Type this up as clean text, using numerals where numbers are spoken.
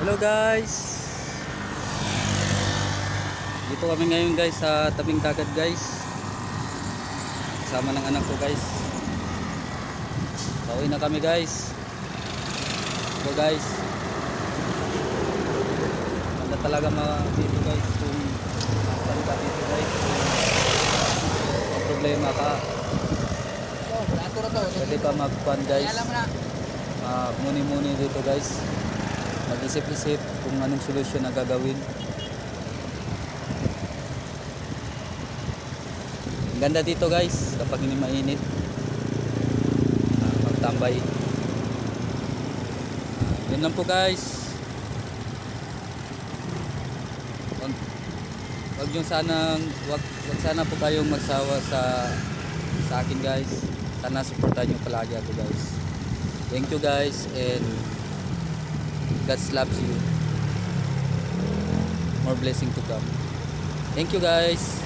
Hello guys. Dito kami ngayon guys sa tabing dagat guys. Kasama ng anak ko guys. Pauwi na kami guys. So guys. Maganda talaga dito guys kung saan ka dito guys. Kung problema ka. Pwede ka mag-fun guys. Muni-muni dito guys. Mag-isip-isip kung anong solusyon na gagawin. Ang ganda dito guys kapag hindi mainit. Magtambay. Yun lang po guys. Wag sana po kayong magsawa sa akin guys. Sana suportahan niyo palagi ako guys. Thank you guys and God loves you. More blessing to come. Thank you guys.